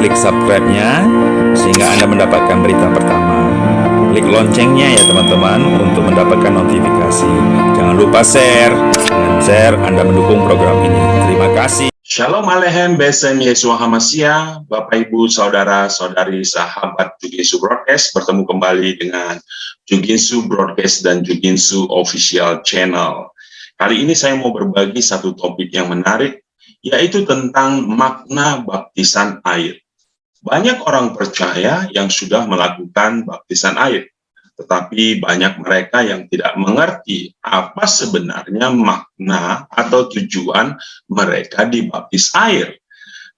klik subscribe-nya sehingga Anda mendapatkan berita pertama. Klik loncengnya ya teman-teman untuk mendapatkan notifikasi. Jangan lupa share. Dengan share Anda mendukung program ini. Terima kasih. Shalom Alehem, Besem Yeshua HaMashiach, Bapak Ibu, Saudara, Saudari, sahabat Juginsu Broadcast, bertemu kembali dengan Juginsu Broadcast dan Juginsu Official Channel. Kali ini saya mau berbagi satu topik yang menarik, yaitu tentang makna baptisan air. Banyak orang percaya yang sudah melakukan baptisan air, tetapi banyak mereka yang tidak mengerti apa sebenarnya makna atau tujuan mereka dibaptis air.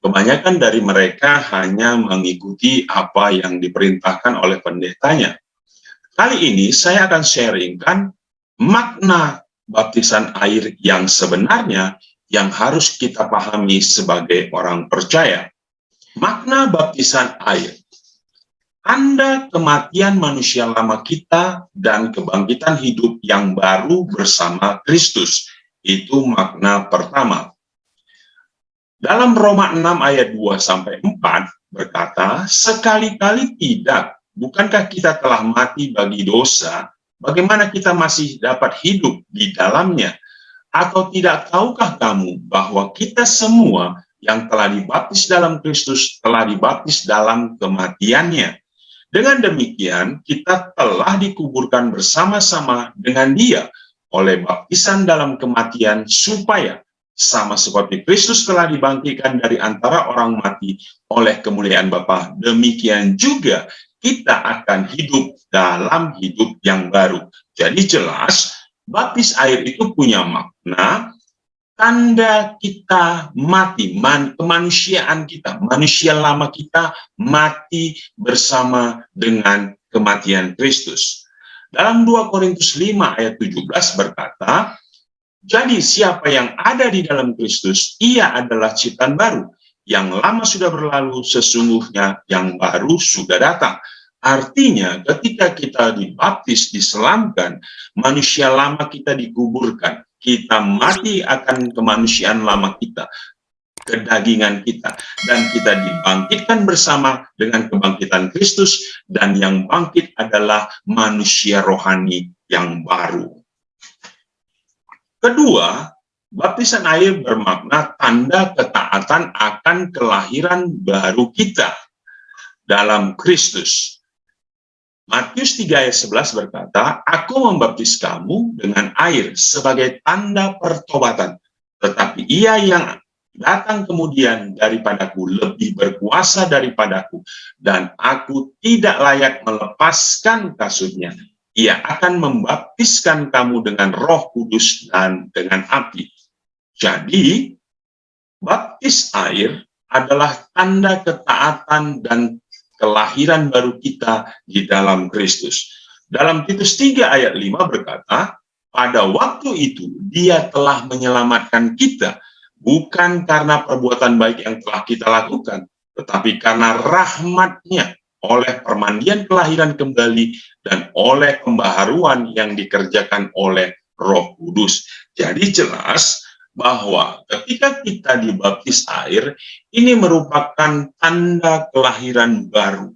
Kebanyakan dari mereka hanya mengikuti apa yang diperintahkan oleh pendetanya. Kali ini saya akan sharingkan makna baptisan air yang sebenarnya yang harus kita pahami sebagai orang percaya. Makna baptisan air. Tanda kematian manusia lama kita dan kebangkitan hidup yang baru bersama Kristus. Itu makna pertama. Dalam Roma 6 ayat 2-4 berkata, sekali-kali tidak, bukankah kita telah mati bagi dosa, bagaimana kita masih dapat hidup di dalamnya? Atau tidak tahukah kamu bahwa kita semua yang telah dibaptis dalam Kristus telah dibaptis dalam kematiannya? Dengan demikian, kita telah dikuburkan bersama-sama dengan Dia oleh baptisan dalam kematian, supaya sama seperti Kristus telah dibangkitkan dari antara orang mati oleh kemuliaan Bapa, demikian juga kita akan hidup dalam hidup yang baru. Jadi jelas, baptis air itu punya makna tanda kita mati, kemanusiaan kita, manusia lama kita mati bersama dengan kematian Kristus. Dalam 2 Korintus 5 ayat 17 berkata, jadi siapa yang ada di dalam Kristus, ia adalah ciptaan baru. Yang lama sudah berlalu, sesungguhnya yang baru sudah datang. Artinya ketika kita dibaptis, diselamkan, manusia lama kita dikuburkan. Kita mati akan kemanusiaan lama kita, kedagingan kita, dan kita dibangkitkan bersama dengan kebangkitan Kristus, dan yang bangkit adalah manusia rohani yang baru. Kedua, baptisan air bermakna tanda ketaatan akan kelahiran baru kita dalam Kristus. Matius 3 ayat 11 berkata, aku membaptis kamu dengan air sebagai tanda pertobatan, tetapi ia yang datang kemudian daripadaku lebih berkuasa daripadaku, dan aku tidak layak melepaskan kasurnya. Ia akan membaptiskan kamu dengan Roh Kudus dan dengan api. Jadi, baptis air adalah tanda ketaatan dan kelahiran baru kita di dalam Kristus. Dalam Titus 3 ayat 5 berkata, pada waktu itu Dia telah menyelamatkan kita, bukan karena perbuatan baik yang telah kita lakukan, tetapi karena rahmat-Nya, oleh permandian kelahiran kembali dan oleh pembaharuan yang dikerjakan oleh Roh Kudus. Jadi jelas bahwa ketika kita dibaptis air, ini merupakan tanda kelahiran baru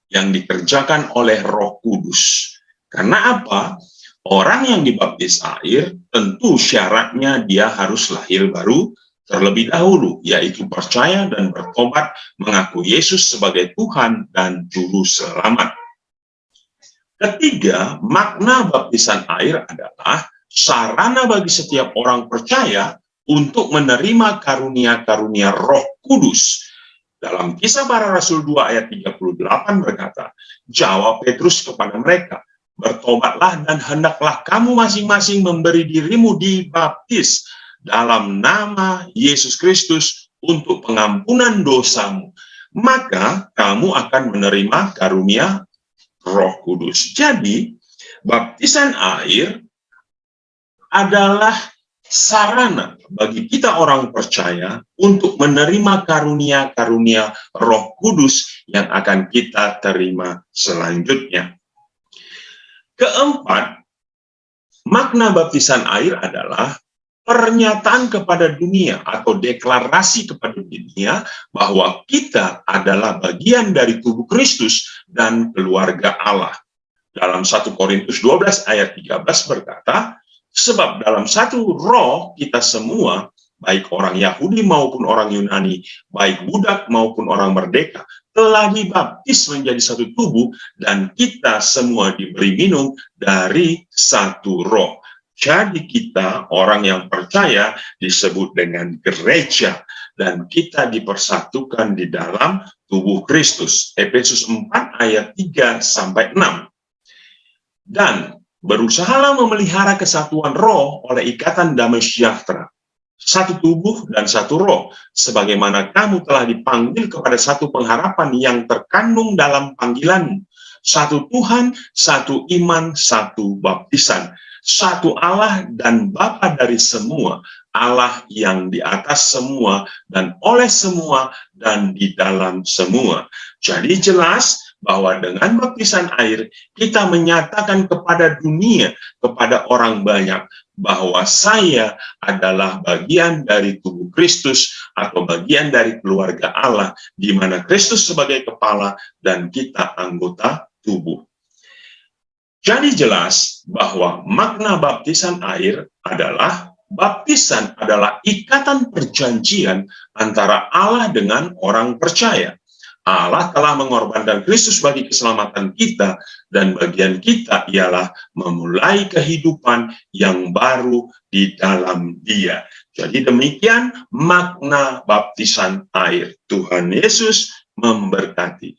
yang dikerjakan oleh Roh Kudus. Karena apa? Orang yang dibaptis air tentu syaratnya dia harus lahir baru terlebih dahulu, yaitu percaya dan bertobat mengaku Yesus sebagai Tuhan dan Juru Selamat. Ketiga, makna baptisan air adalah sarana bagi setiap orang percaya untuk menerima karunia-karunia Roh Kudus. Dalam Kisah Para Rasul 2 ayat 38 berkata, jawab Petrus kepada mereka, bertobatlah dan hendaklah kamu masing-masing memberi dirimu dibaptis dalam nama Yesus Kristus untuk pengampunan dosamu, maka kamu akan menerima karunia Roh Kudus. Jadi, baptisan air adalah sarana bagi kita orang percaya untuk menerima karunia-karunia Roh Kudus yang akan kita terima selanjutnya. Keempat, makna baptisan air adalah pernyataan kepada dunia atau deklarasi kepada dunia bahwa kita adalah bagian dari tubuh Kristus dan keluarga Allah. Dalam 1 Korintus 12 ayat 13 berkata, sebab dalam satu roh kita semua, baik orang Yahudi maupun orang Yunani, baik budak maupun orang merdeka, telah dibaptis menjadi satu tubuh, dan kita semua diberi minum dari satu roh. Jadi kita, orang yang percaya, disebut dengan gereja, dan kita dipersatukan di dalam tubuh Kristus. Efesus 4 ayat 3-6. Dan berusahalah memelihara kesatuan roh oleh ikatan damai sejahtera. Satu tubuh dan satu roh, sebagaimana kamu telah dipanggil kepada satu pengharapan yang terkandung dalam panggilanmu. Satu Tuhan, satu iman, satu baptisan. Satu Allah dan Bapa dari semua, Allah yang di atas semua dan oleh semua dan di dalam semua. Jadi jelas bahwa dengan baptisan air kita menyatakan kepada dunia, kepada orang banyak, bahwa saya adalah bagian dari tubuh Kristus atau bagian dari keluarga Allah, di mana Kristus sebagai kepala dan kita anggota tubuh. Jadi jelas bahwa makna baptisan air adalah baptisan adalah ikatan perjanjian antara Allah dengan orang percaya. Allah telah mengorbankan Kristus bagi keselamatan kita, dan bagian kita ialah memulai kehidupan yang baru di dalam Dia. Jadi demikian makna baptisan air. Tuhan Yesus memberkati.